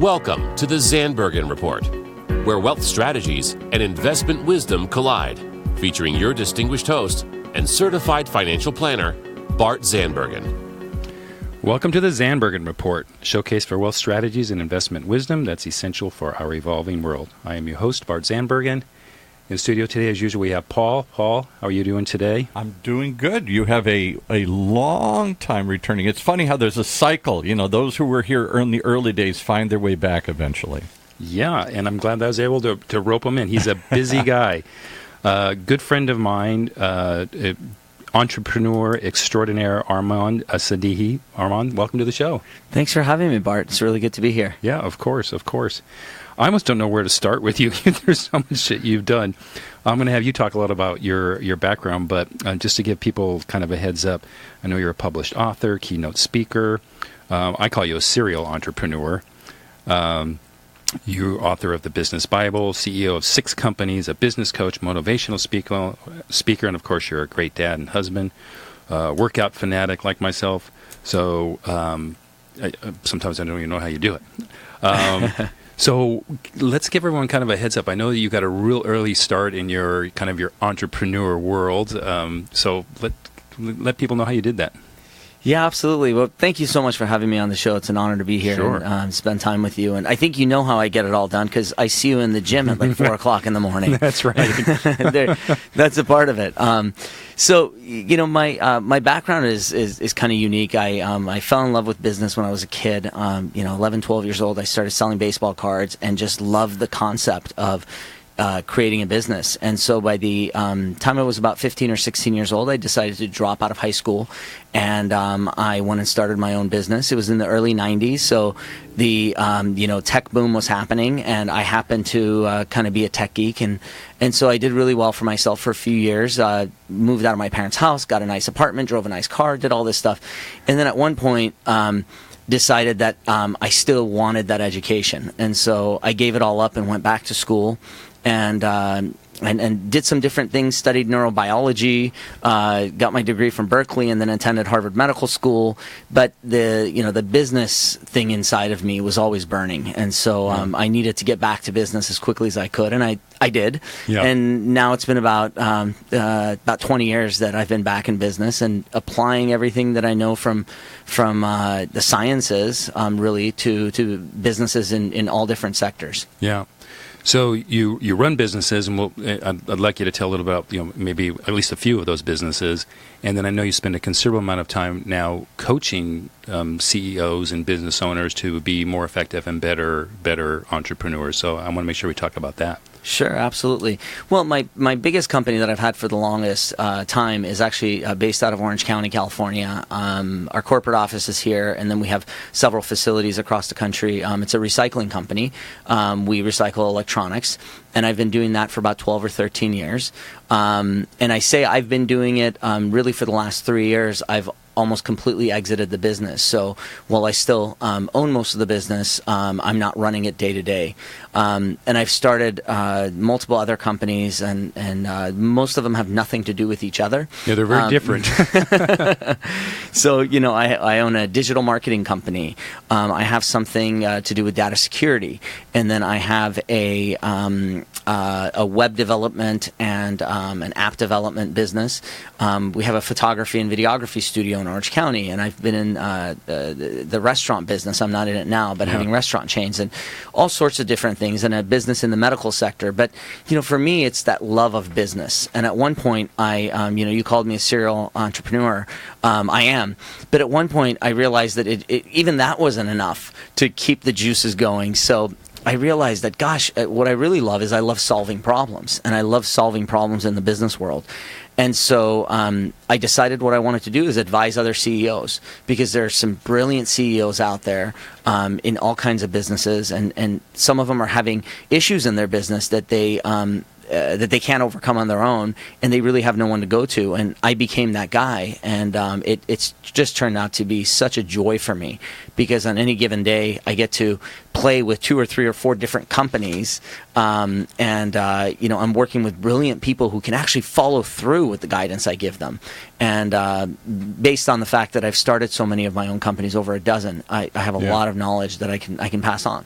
Welcome to the Zandbergen Report, where wealth strategies and investment wisdom collide, featuring your distinguished host and certified financial planner, Bart Zandbergen. Welcome to the Zandbergen Report, showcase for wealth strategies and investment wisdom that's essential for our evolving world. I am your host, Bart Zandbergen. In the studio today, as usual, we have Paul. Paul, how are you doing today? I'm doing good. You have a long time returning. It's funny how there's a cycle. You know, those who were here in the early days find their way back eventually. Yeah, and I'm glad that I was able to rope him in. He's a busy guy. Good friend of mine, entrepreneur extraordinaire Armand Sadeghi. Armand, welcome to the show. Thanks for having me, Bart. It's really good to be here. Yeah, of course. I almost don't know where to start with you. There's so much shit you've done. I'm going to have you talk a lot about your background, but just to give people kind of a heads up, I know you're a published author, keynote speaker. I call you a serial entrepreneur. You're author of the Business Bible, CEO of 6 companies, a business coach, motivational speaker, and of course you're a great dad and husband, workout fanatic like myself. So sometimes I don't even know how you do it. So let's give everyone kind of a heads up. I know that you got a real early start in your kind of your entrepreneur world. So let people know how you did that. Yeah, absolutely. Well, thank you so much for having me on the show. It's an honor to be here and spend time with you. And I think you know how I get it all done because I see you in the gym at like 4 o'clock in the morning. That's right. That's a part of it. So, you know, my background is kind of unique. I fell in love with business when I was a kid. 11, 12 years old, I started selling baseball cards and just loved the concept of creating a business. And so by the time I was about 15 or 16 years old, I decided to drop out of high school, and I went and started my own business. It was in the early 90s, so the tech boom was happening, and I happened to kind of be a tech geek, and so I did really well for myself for a few years. Moved out of my parents' house, got a nice apartment, drove a nice car, did all this stuff. And then at one point, decided that I still wanted that education. And so I gave it all up and went back to school and did some different things, studied neurobiology, got my degree from Berkeley, and then attended Harvard Medical School. But the business thing inside of me was always burning. And so I needed to get back to business as quickly as I could, and I did. Yeah. And now it's been about 20 years that I've been back in business and applying everything that I know from the sciences really to businesses in all different sectors. Yeah. So you run businesses, and I'd like you to tell a little about maybe at least a few of those businesses, and then I know you spend a considerable amount of time now coaching CEOs and business owners to be more effective and better entrepreneurs. So I want to make sure we talk about that. Sure, absolutely. Well, my biggest company that I've had for the longest time is actually based out of Orange County, California. Our corporate office is here, and then we have several facilities across the country. It's a recycling company. We recycle electronics, and I've been doing that for about 12 or 13 years. And I say I've been doing it really for the last 3 years. I've almost completely exited the business. So while I still own most of the business, I'm not running it day to day. And I've started multiple other companies, and most of them have nothing to do with each other. Yeah, they're very different. So, I own a digital marketing company. I have something to do with data security. And then I have a web development and an app development business. We have a photography and videography studio in Orange County, and I've been in the restaurant business. I'm not in it now, but having restaurant chains and all sorts of different things, and a business in the medical sector. But for me, it's that love of business. And at one point, you called me a serial entrepreneur. I am, but at one point, I realized that even that wasn't enough to keep the juices going. So I realized that, gosh, what I really love is I love solving problems, and I love solving problems in the business world. And so I decided what I wanted to do is advise other CEOs, because there are some brilliant CEOs out there in all kinds of businesses, and some of them are having issues in their business that they can't overcome on their own, and they really have no one to go to. And I became that guy, and it's just turned out to be such a joy for me, because on any given day I get to play with 2 or 3 or 4 different companies, and I'm working with brilliant people who can actually follow through with the guidance I give them. And based on the fact that I've started so many of my own companies, over a dozen, I have a lot of knowledge that I can pass on.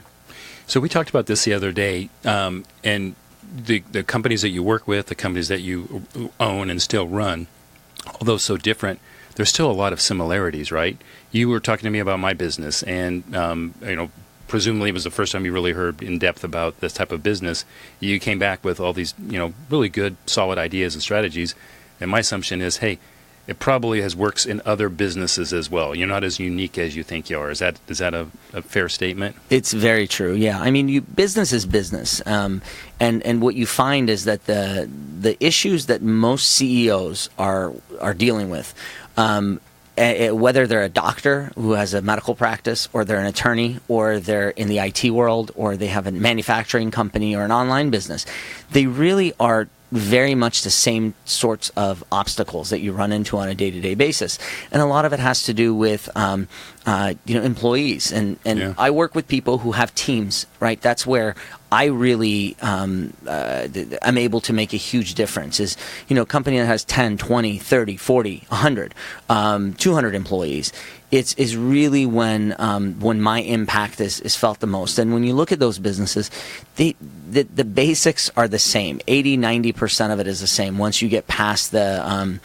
So we talked about this the other day, and the companies that you work with, the companies that you own and still run, although so different, there's still a lot of similarities, right? You were talking to me about my business, and presumably it was the first time you really heard in depth about this type of business. You came back with all these, really good, solid ideas and strategies, and my assumption is, hey, it probably works in other businesses as well. You're not as unique as you think you are. Is that a fair statement? It's very true. Yeah, I mean, business is business, and what you find is that the issues that most CEOs are dealing with, whether they're a doctor who has a medical practice, or they're an attorney, or they're in the IT world, or they have a manufacturing company or an online business, they really are very much the same sorts of obstacles that you run into on a day-to-day basis. And a lot of it has to do with employees. And I work with people who have teams, right? That's where I really am able to make a huge difference. Is, a company that has 10, 20, 30, 40, 100, 200 employees. It's really when my impact is felt the most. And when you look at those businesses, the basics are the same. 80-90% of it is the same once you get past the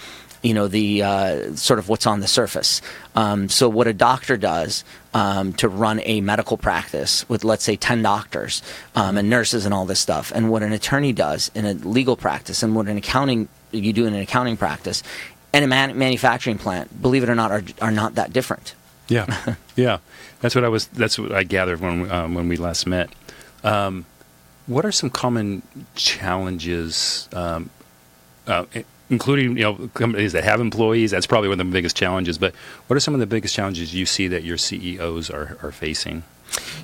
sort of what's on the surface. So what a doctor does to run a medical practice with, let's say, 10 doctors and nurses and all this stuff, and what an attorney does in a legal practice, and what you do in an accounting practice, and a manufacturing plant, believe it or not, are not that different. Yeah, yeah. That's what I gathered when we last met. What are some common challenges, including companies that have employees? That's probably one of the biggest challenges. But what are some of the biggest challenges you see that your CEOs are facing?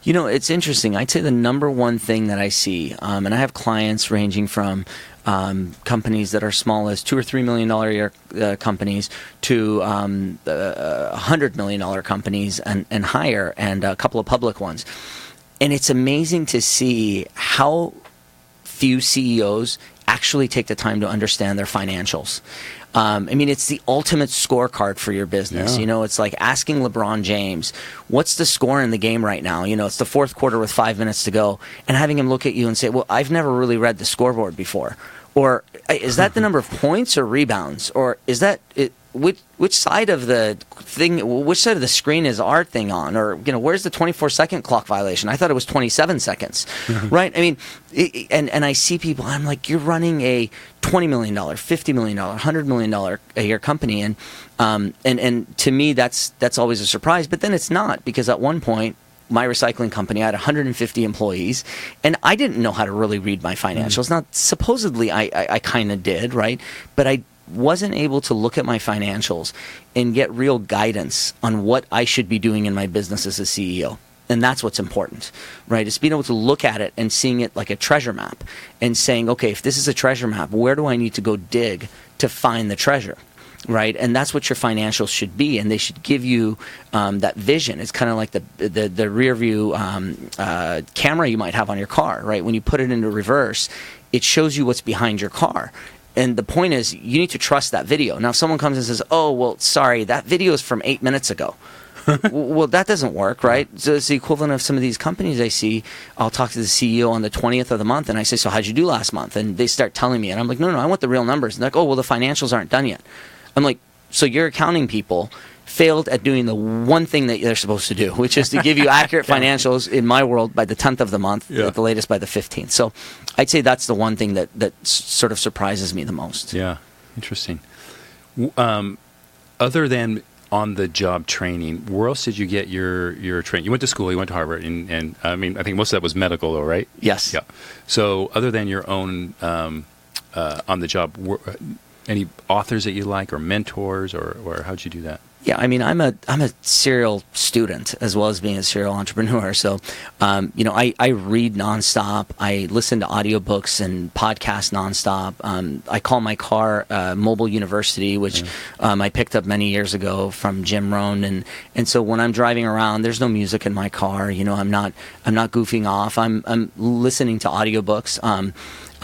It's interesting. I'd say the number one thing that I see, and I have clients ranging from companies that are small as $2 or $3 million a year companies to $100 million companies and higher, and a couple of public ones. And it's amazing to see how few CEOs actually take the time to understand their financials. It's the ultimate scorecard for your business. Yeah. It's like asking LeBron James, what's the score in the game right now? It's the fourth quarter with 5 minutes to go, and having him look at you and say, well, I've never really read the scoreboard before. Or is that the number of points or rebounds? Or is that it? Which side of the thing? Which side of the screen is our thing on? Or where's the 24-second clock violation? I thought it was 27 seconds, right? And I see people. I'm like, you're running a $20 million, $50 million, $100 million a year company, and to me that's always a surprise. But then it's not, because at one point, my recycling company, I had 150 employees, and I didn't know how to really read my financials. Now, supposedly, I kind of did, right? But I wasn't able to look at my financials and get real guidance on what I should be doing in my business as a CEO. And that's what's important, right? It's being able to look at it and seeing it like a treasure map and saying, okay, if this is a treasure map, where do I need to go dig to find the treasure? Right, and that's what your financials should be, and they should give you that vision. It's kind of like the rear view camera you might have on your car, right? When you put it into reverse, it shows you what's behind your car. And the point is, you need to trust that video. Now, if someone comes and says, "Oh, well, sorry, that video is from 8 minutes ago," well, that doesn't work, right? So it's the equivalent of some of these companies I see. I'll talk to the CEO on the 20th of the month, and I say, "So how'd you do last month?" And they start telling me, and I'm like, "No, I want the real numbers." And they're like, "Oh, well, the financials aren't done yet." I'm like, so your accounting people failed at doing the one thing that they're supposed to do, which is to give you accurate financials, in my world, by the 10th of the month, at the latest by the 15th. So I'd say that's the one thing that sort of surprises me the most. Yeah, interesting. Other than on-the-job training, where else did you get your training? You went to school, you went to Harvard, and I think most of that was medical, though, right? Yes. Yeah. So other than your own on-the-job, any authors that you like, or mentors, or how'd you do that? Yeah, I'm a serial student as well as being a serial entrepreneur. So, I read nonstop. I listen to audiobooks and podcasts nonstop. I call my car Mobile University, which I picked up many years ago from Jim Rohn. And so when I'm driving around, there's no music in my car. I'm not goofing off. I'm listening to audiobooks.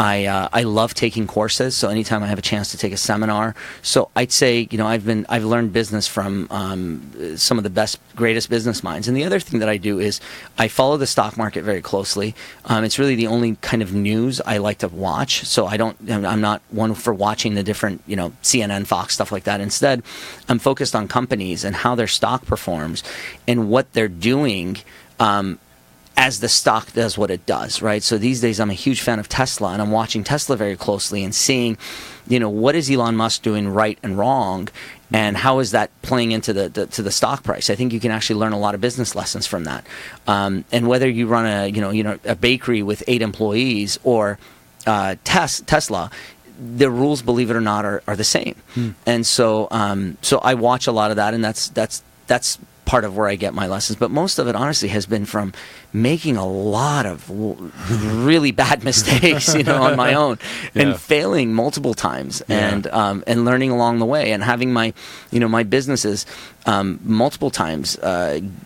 I love taking courses, so anytime I have a chance to take a seminar. So I'd say, I've learned business from some of the greatest business minds. And the other thing that I do is I follow the stock market very closely. It's really the only kind of news I like to watch. So I'm not one for watching the different, CNN, Fox, stuff like that. Instead, I'm focused on companies and how their stock performs and what they're doing as the stock does what it does, right? So these days I'm a huge fan of Tesla, and I'm watching Tesla very closely and seeing, what is Elon Musk doing right and wrong, and how is that playing into the stock price? I think you can actually learn a lot of business lessons from that. And whether you run a bakery with 8 employees or Tesla, the rules, believe it or not, are the same. And so I watch a lot of that, and that's part of where I get my lessons. But most of it, honestly, has been from making a lot of really bad mistakes, on my own, and failing multiple times, and learning along the way, and having my businesses multiple times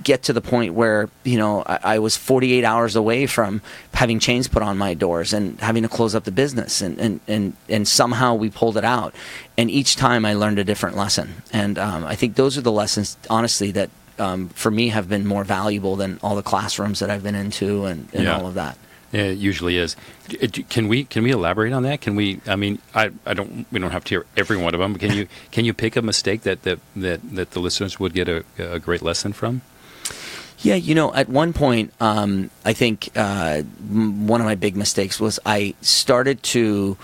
get to the point where I was 48 hours away from having chains put on my doors and having to close up the business, and somehow we pulled it out. And each time I learned a different lesson, and I think those are the lessons, honestly, that for me have been more valuable than all the classrooms that I've been into and all of that. Yeah, it usually is. Can we elaborate on that? Can we? I mean, we don't have to hear every one of them. But can you pick a mistake that the listeners would get a great lesson from? Yeah, at one point, I think one of my big mistakes was I started to.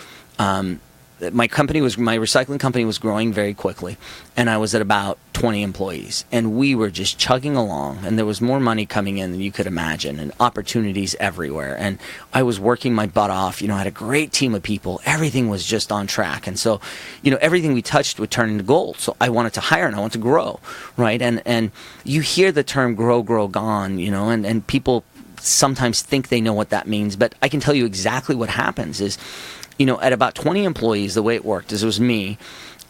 My recycling company was growing very quickly, and I was at about 20 employees, and we were just chugging along, and there was more money coming in than you could imagine, and opportunities everywhere, and I was working my butt off. I had a great team of people. Everything was just on track, and so, everything we touched would turn into gold. So I wanted to hire and I wanted to grow, right? And you hear the term grow, gone, and people sometimes think they know what that means, but I can tell you exactly what happens is, at about 20 employees, the way it worked is it was me,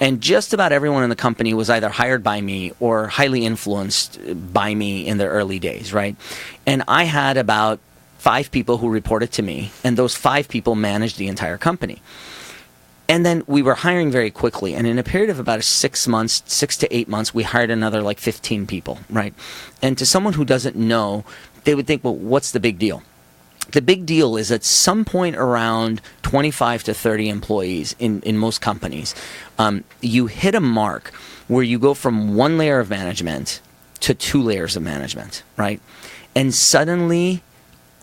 and just about everyone in the company was either hired by me or highly influenced by me in the early days, right? And I had about 5 people who reported to me, and those 5 people managed the entire company. And then we were hiring very quickly, and in a period of about 6 to 8 months, we hired another 15 people, right? And to someone who doesn't know, they would think, well, what's the big deal? The big deal is at some point around 25 to 30 employees in most companies, you hit a mark where you go from 1 layer of management to 2 layers of management, right? And suddenly,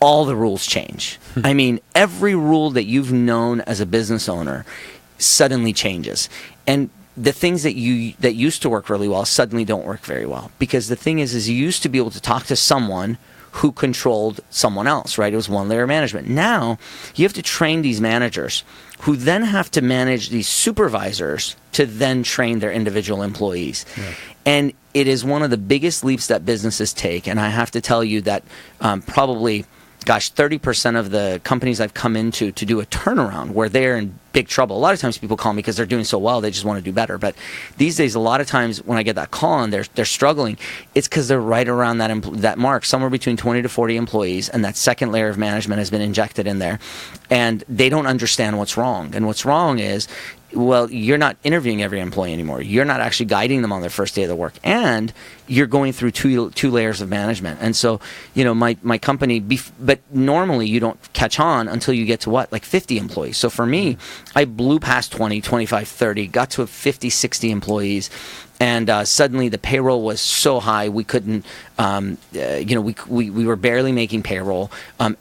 all the rules change. I mean, every rule that you've known as a business owner suddenly changes. And the things that used to work really well suddenly don't work very well. Because the thing is you used to be able to talk to someone who controlled someone else, right? It was 1 layer management. Now, you have to train these managers who then have to manage these supervisors to then train their individual employees. Yeah. And it is one of the biggest leaps that businesses take. And I have to tell you that probably 30% of the companies I've come into to do a turnaround where they're in big trouble. A lot of times people call me because they're doing so well, they just want to do better. But these days, a lot of times when I get that call and they're struggling, it's because they're right around that mark, somewhere between 20 to 40 employees, and that second layer of management has been injected in there. And they don't understand what's wrong. And what's wrong is, well, you're not interviewing every employee anymore. You're not actually guiding them on their first day of the work. And you're going through two layers of management. And so, my company, but normally you don't catch on until you get to 50 employees. So for me, I blew past 20, 25, 30, got to 50, 60 employees. And suddenly the payroll was so high we couldn't, we were barely making payroll.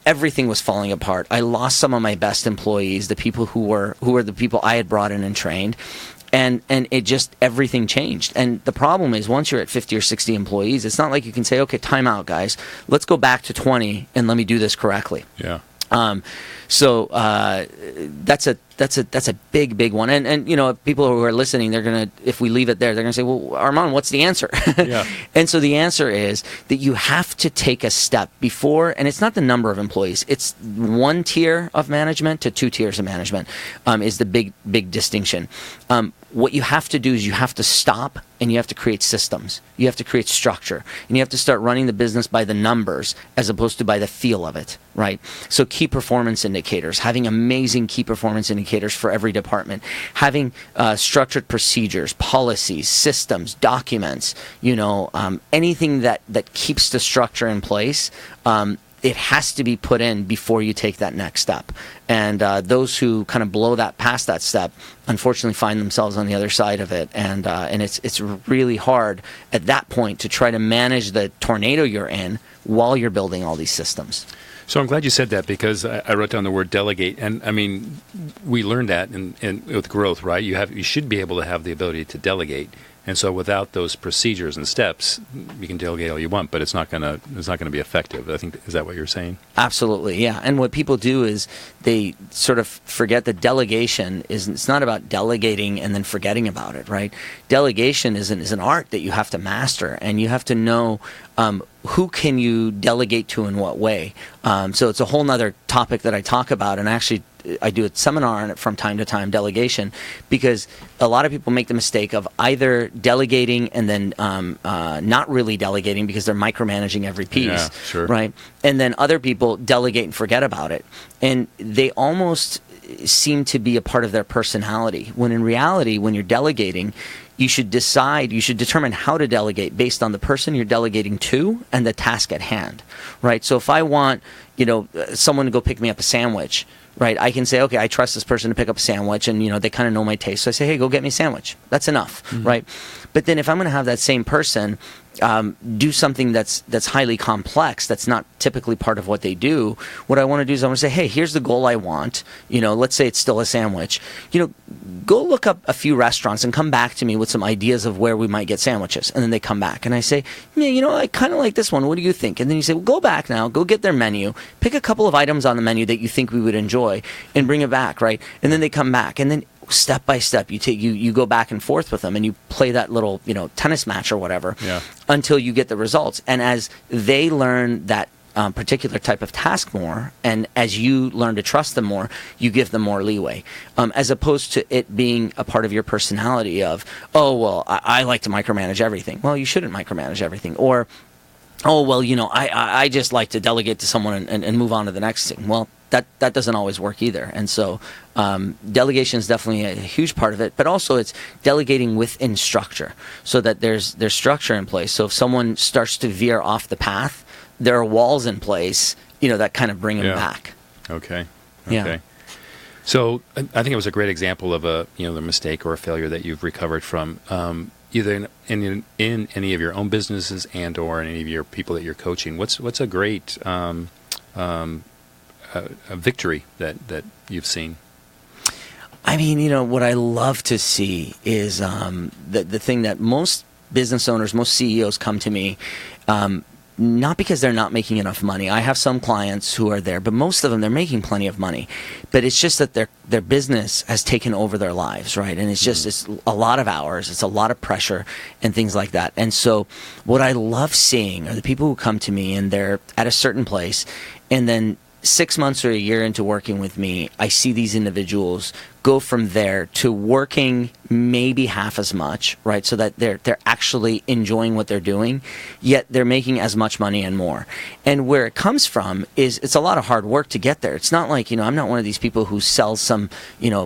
Everything was falling apart. I lost some of my best employees, the people who were the people I had brought in and trained. And it just, everything changed. And the problem is, once you're at 50 or 60 employees, it's not like you can say, okay, time out, guys. Let's go back to 20 and let me do this correctly. Yeah. So that's a big one. And people who are listening, they're gonna, if we leave it there, they're gonna say, well, Armand, what's the answer? Yeah. And so the answer is that you have to take a step before, and it's not the number of employees, it's 1 tier of management to 2 tiers of management is the big distinction. what you have to do is you have to stop and you have to create systems. You have to create structure. And you have to start running the business by the numbers as opposed to by the feel of it, right? So key performance indicators, having amazing key performance indicators for every department, having structured procedures, policies, systems, documents, anything that keeps the structure in place. It has to be put in before you take that next step. And those who kind of blow past that step, unfortunately, find themselves on the other side of it. And it's really hard at that point to try to manage the tornado you're in while you're building all these systems. So I'm glad you said that, because I wrote down the word delegate, and I mean, we learned that in with growth, right? You should be able to have the ability to delegate. And so without those procedures and steps, you can delegate all you want, but it's not going to be effective. I think, is that what you're saying? Absolutely, yeah. And what people do is they sort of forget that delegation it's not about delegating and then forgetting about it, right? Delegation is an art that you have to master, and you have to know who can you delegate to in what way. So it's a whole nother topic that I talk about, and actually I do a seminar on it from time to time, delegation, because a lot of people make the mistake of either delegating and then not really delegating because they're micromanaging every piece, yeah, sure. right? And then other people delegate and forget about it. And they almost seem to be a part of their personality, when in reality, when you're delegating, you should determine how to delegate based on the person you're delegating to and the task at hand, right? So if I want, someone to go pick me up a sandwich, right, I can say, okay, I trust this person to pick up a sandwich, and, they kind of know my taste. So I say, hey, go get me a sandwich. That's enough, right? But then if I'm going to have that same person do something that's highly complex, that's not typically part of what they do, what I want to do is I want to say, hey, here's the goal I want. Let's say it's still a sandwich. Go look up a few restaurants and come back to me with some ideas of where we might get sandwiches. And then they come back and I say, yeah, I kind of like this one. What do you think? And then you say, well, go back now, go get their menu, pick a couple of items on the menu that you think we would enjoy and bring it back, right? And then they come back, and then step by step you go back and forth with them, and you play that little tennis match or whatever, yeah, until you get the results. And as they learn that particular type of task more, and as you learn to trust them more, you give them more leeway, as opposed to it being a part of your personality of, oh, well, I like to micromanage everything. Well, you shouldn't micromanage everything. Or, oh, well, I just like to delegate to someone and move on to the next thing. Well, that doesn't always work either. And so delegation is definitely a huge part of it, but also it's delegating within structure, so that there's structure in place. So if someone starts to veer off the path, there are walls in place, that kind of bring them back. Okay. Yeah. So I think it was a great example of the mistake or a failure that you've recovered from, either in any of your own businesses and or in any of your people that you're coaching. What's a great a victory that you've seen? I mean, what I love to see is the thing that most business owners, most CEOs come to me, not because they're not making enough money. I have some clients who are there, but most of them, they're making plenty of money. But it's just that their business has taken over their lives, right? And it's just it's a lot of hours, it's a lot of pressure and things like that. And so what I love seeing are the people who come to me and they're at a certain place, and then 6 months or a year into working with me, I see these individuals go from there to working maybe half as much, right? So that they're actually enjoying what they're doing, yet they're making as much money and more. And where it comes from is it's a lot of hard work to get there. It's not like, I'm not one of these people who sells some,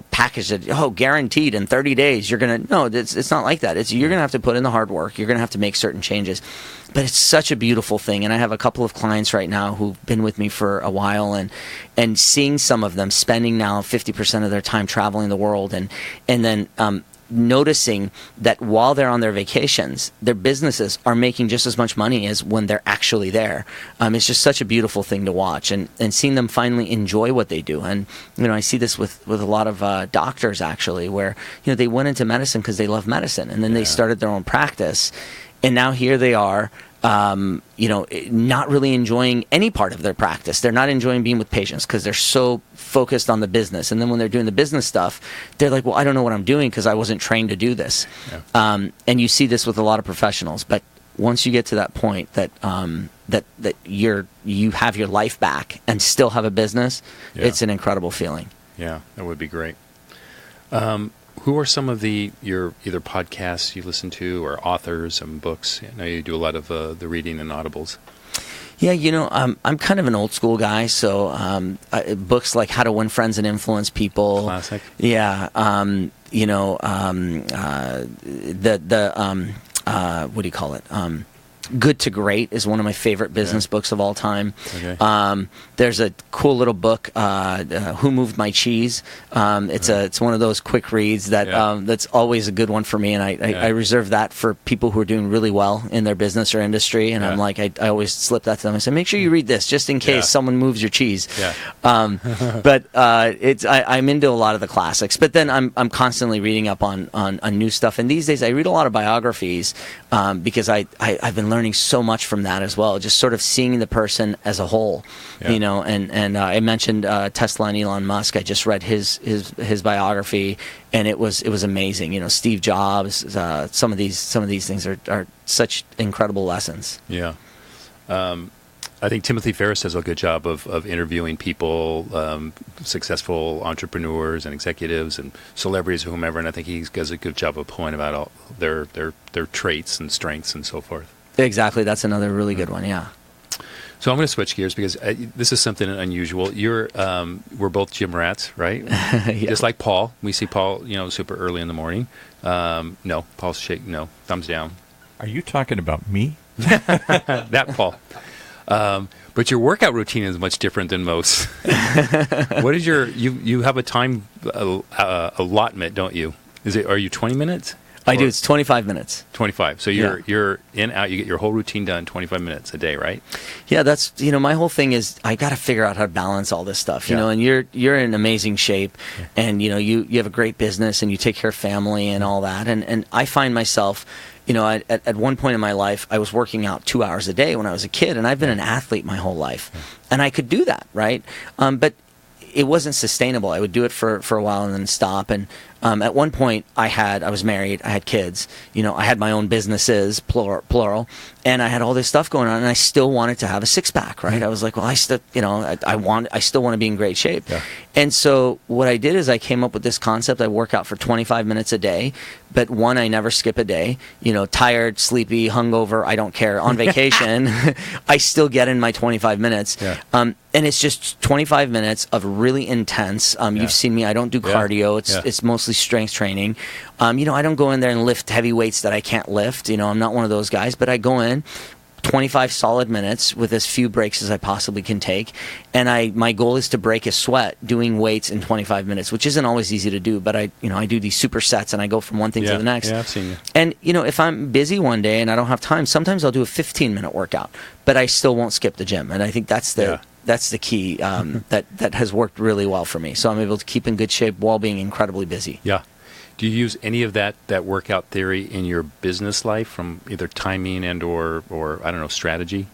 package that, guaranteed in 30 days you're going to, no, it's not like that. You're going to have to put in the hard work. You're going to have to make certain changes. But it's such a beautiful thing. And I have a couple of clients right now who've been with me for a while, and seeing some of them spending now 50% of their time traveling the world, and then noticing that while they're on their vacations, their businesses are making just as much money as when they're actually there. It's just such a beautiful thing to watch, and seeing them finally enjoy what they do. And I see this with a lot of doctors, actually, where they went into medicine because they love medicine, and then they started their own practice, and now here they are, not really enjoying any part of their practice. They're not enjoying being with patients because they're so focused on the business. And then when they're doing the business stuff, they're like, well, I don't know what I'm doing because I wasn't trained to do this. Yeah. And you see this with a lot of professionals. But once you get to that point that you have your life back and still have a business, it's an incredible feeling. Yeah, that would be great. who are some of your either podcasts you listen to or authors and books? I know you do a lot of the reading and audibles. Yeah, I'm kind of an old school guy, so books like How to Win Friends and Influence People. Classic. Yeah, what do you call it? Good to Great is one of my favorite business books of all time. Okay. There's a cool little book, Who Moved My Cheese? It's one of those quick reads that's always a good one for me, and I reserve that for people who are doing really well in their business or industry. And I'm like, I always slip that to them. I say, make sure you read this just in case someone moves your cheese. Yeah. But I'm into a lot of the classics. But then I'm constantly reading up on new stuff. And these days I read a lot of biographies because I've been learning so much from that as well, just sort of seeing the person as a whole, and I mentioned Tesla and Elon Musk. I just read his biography, and it was amazing. Steve Jobs, some of these things are such incredible lessons. Yeah. I think Timothy Ferriss does a good job of interviewing people, successful entrepreneurs and executives and celebrities or whomever, and I think he does a good job of pulling about all their traits and strengths and so forth. Exactly. That's another really good one, yeah. So I'm going to switch gears because this is something unusual. We're both gym rats, right? Just like Paul. We see Paul, super early in the morning. No, Paul's no, thumbs down. Are you talking about me? That Paul. But your workout routine is much different than most. What is you have a time allotment, don't you? Are you 20 minutes? I do. It's 25 minutes. 25. So you're in, out, you get your whole routine done 25 minutes a day, right? Yeah, that's, my whole thing is I got to figure out how to balance all this stuff, and you're in amazing shape, and, you have a great business, and you take care of family and all that. And I find myself, at one point in my life, I was working out 2 hours a day when I was a kid, and I've been an athlete my whole life. And I could do that, right? But it wasn't sustainable. I would do it for a while and then stop. And at one point, I was married, I had kids, I had my own businesses, plural, and I had all this stuff going on, and I still wanted to have a six-pack, right? I was like, well, I still want to be in great shape. Yeah. And so what I did is I came up with this concept. I work out for 25 minutes a day, but I never skip a day. Tired, sleepy, hungover, I don't care. On vacation, I still get in my 25 minutes. Yeah. And it's just 25 minutes of really intense. You've seen me. I don't do cardio. It's mostly strength training. I don't go in there and lift heavy weights that I can't lift. I'm not one of those guys, but I go in 25 solid minutes with as few breaks as I possibly can take. And my goal is to break a sweat doing weights in 25 minutes, which isn't always easy to do, but I do these supersets and I go from one thing to the next. Yeah, I've seen you. And, if I'm busy one day and I don't have time, sometimes I'll do a 15-minute workout, but I still won't skip the gym. And I think that's the key that has worked really well for me. So I'm able to keep in good shape while being incredibly busy. Yeah. Do you use any of that workout theory in your business life, from either timing and or I don't know, strategy?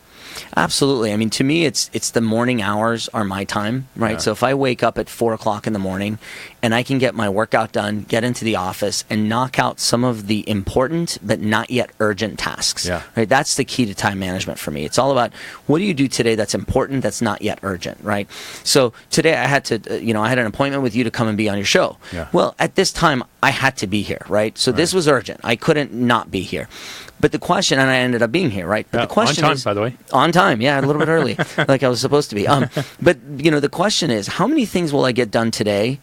Absolutely. I mean, to me, it's the morning hours are my time, right? Yeah. So if I wake up at 4 o'clock in the morning and I can get my workout done, get into the office, and knock out some of the important but not yet urgent tasks, right? That's the key to time management for me. It's all about, what do you do today that's important, that's not yet urgent, right? So today I had to, I had an appointment with you to come and be on your show. Yeah. Well, at this time, I had to be here, right? So this was urgent. I couldn't not be here. But the question, and I ended up being here, right? But the question on time, by the way. On time, yeah, a little bit early, like I was supposed to be. But the question is, how many things will I get done today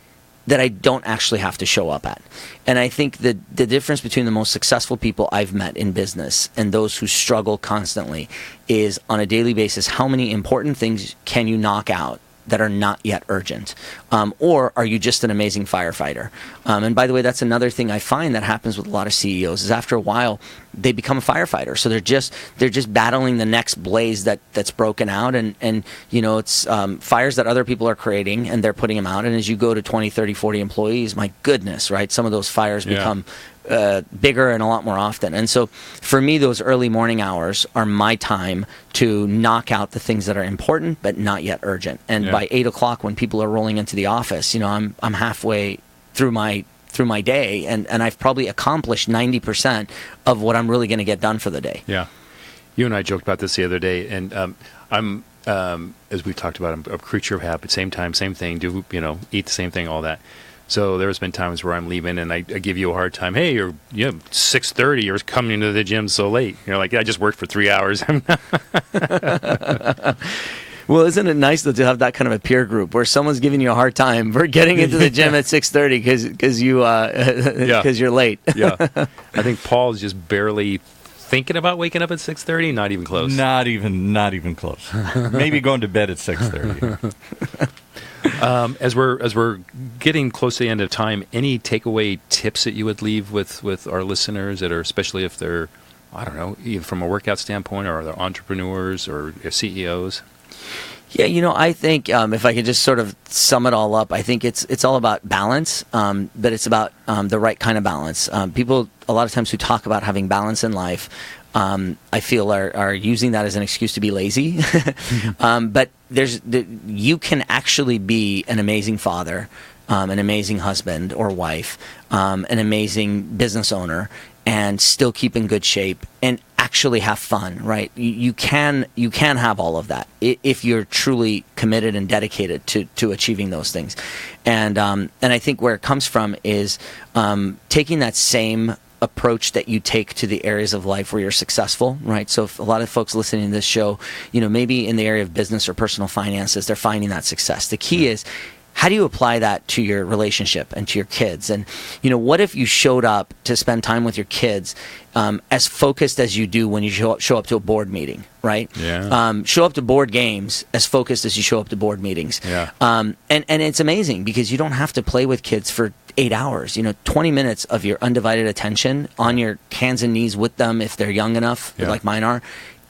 that I don't actually have to show up at? And I think that the difference between the most successful people I've met in business and those who struggle constantly is, on a daily basis, how many important things can you knock out that are not yet urgent? Or are you just an amazing firefighter? And by the way, that's another thing I find that happens with a lot of CEOs, is after a while, they become a firefighter. So they're just battling the next blaze that's broken out. And it's fires that other people are creating, and they're putting them out. And as you go to 20, 30, 40 employees, my goodness, right? Some of those fires become bigger and a lot more often. And so for me, those early morning hours are my time to knock out the things that are important but not yet urgent. And by 8 o'clock, when people are rolling into the office, I'm halfway through my day, and I've probably accomplished 90% of what I'm really going to get done for the day. Yeah. You and I joked about this the other day, and I'm as we've talked about, I'm a creature of habit. Same time, same thing. Do eat the same thing, all that. So there's been times where I'm leaving and I give you a hard time. Hey, you're 6:30. You're coming to the gym so late. You're like, I just worked for 3 hours. Well, isn't it nice though to have that kind of a peer group where someone's giving you a hard time for getting into the gym at 6:30 because you're late? Yeah, I think Paul's just barely thinking about waking up at 6:30. Not even close. Not even close. Maybe going to bed at 6:30. As we're getting close to the end of time, any takeaway tips that you would leave with our listeners that are, especially if they're, I don't know, either from a workout standpoint or they're entrepreneurs or CEOs? Yeah, I think if I could just sort of sum it all up, I think it's all about balance, but it's about the right kind of balance. People, a lot of times who talk about having balance in life, I feel are using that as an excuse to be lazy. But you can actually be an amazing father, an amazing husband or wife, an amazing business owner, and still keep in good shape and actually have fun, right? You can have all of that if you're truly committed and dedicated to achieving those things. And I think where it comes from is taking that same approach that you take to the areas of life where you're successful, right? So if a lot of folks listening to this show, maybe in the area of business or personal finances, they're finding that success. The key is, how do you apply that to your relationship and to your kids? And, what if you showed up to spend time with your kids as focused as you do when you show up to a board meeting, right? Yeah. Show up to board games as focused as you show up to board meetings. Yeah. And it's amazing because you don't have to play with kids for 8 hours. 20 minutes of your undivided attention on your hands and knees with them, if they're young enough, like mine are,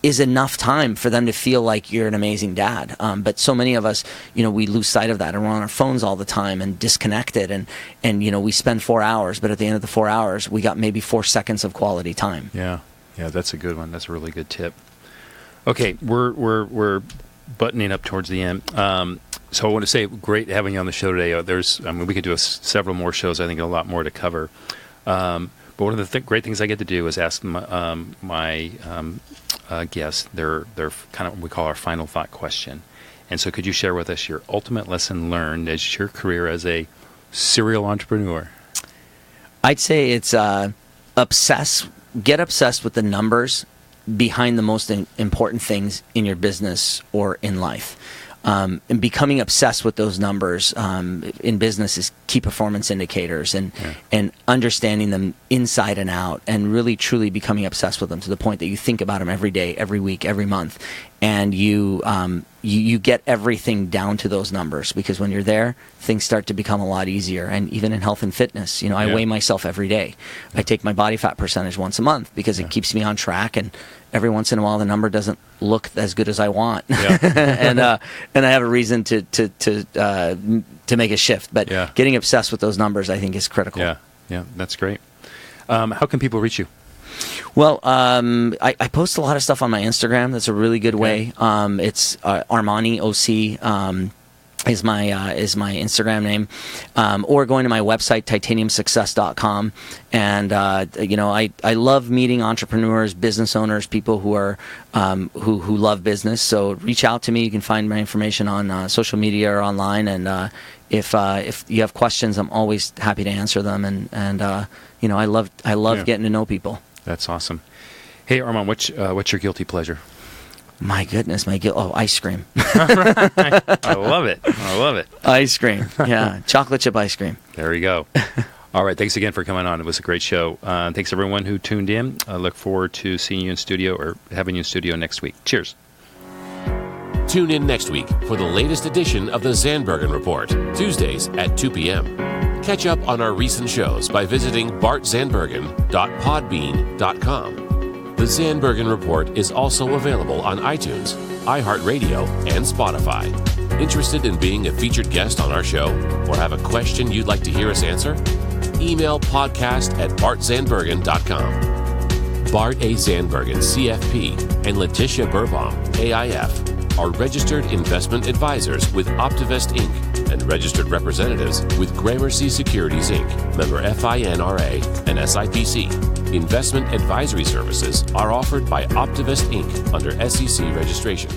is enough time for them to feel like you're an amazing dad. But so many of us, we lose sight of that and we're on our phones all the time and disconnected and we spend 4 hours, but at the end of the 4 hours, we got maybe 4 seconds of quality time. Yeah. Yeah, that's a good one. That's a really good tip. Okay, we're buttoning up towards the end. So I want to say, great having you on the show today. We could do several more shows. I think a lot more to cover. But one of the great things I get to do is ask my guests their kind of what we call our final thought question. And so could you share with us your ultimate lesson learned as your career as a serial entrepreneur? I'd say it's get obsessed with the numbers behind the most important things in your business or in life. And becoming obsessed with those numbers in business is key performance indicators and understanding them inside and out and really truly becoming obsessed with them to the point that you think about them every day, every week, every month. And you get everything down to those numbers because when you're there, things start to become a lot easier. And even in health and fitness, I weigh myself every day. I take my body fat percentage once a month because it keeps me on track. And every once in a while, the number doesn't look as good as I want, and I have a reason to make a shift. But getting obsessed with those numbers, I think, is critical. Yeah, that's great. How can people reach you? Well, I post a lot of stuff on my Instagram. That's a really good way. It's Armani OC. Is my Instagram name, or going to my website titaniumsuccess.com. And I love meeting entrepreneurs, business owners, people who are who love business. So reach out to me. You can find my information on social media or online. And if you have questions, I'm always happy to answer them. And I love getting to know people. That's awesome. Hey, Armand, what's your guilty pleasure? My goodness, ice cream. I love it. Ice cream. Yeah, chocolate chip ice cream. There you go. All right, thanks again for coming on. It was a great show. Thanks everyone who tuned in. I look forward to seeing you in studio or having you in studio next week. Cheers. Tune in next week for the latest edition of the Zandbergen Report, Tuesdays at 2 p.m. Catch up on our recent shows by visiting bartzandbergen.podbean.com. The Zandbergen Report is also available on iTunes, iHeartRadio, and Spotify. Interested in being a featured guest on our show or have a question you'd like to hear us answer? Email podcast@bartzandbergen.com. Bart A. Zandbergen, CFP, and Letitia Burbaum, AIF, are registered investment advisors with Optivest Inc. and registered representatives with Gramercy Securities Inc., member FINRA and SIPC. Investment advisory services are offered by Optivest Inc. under SEC registration.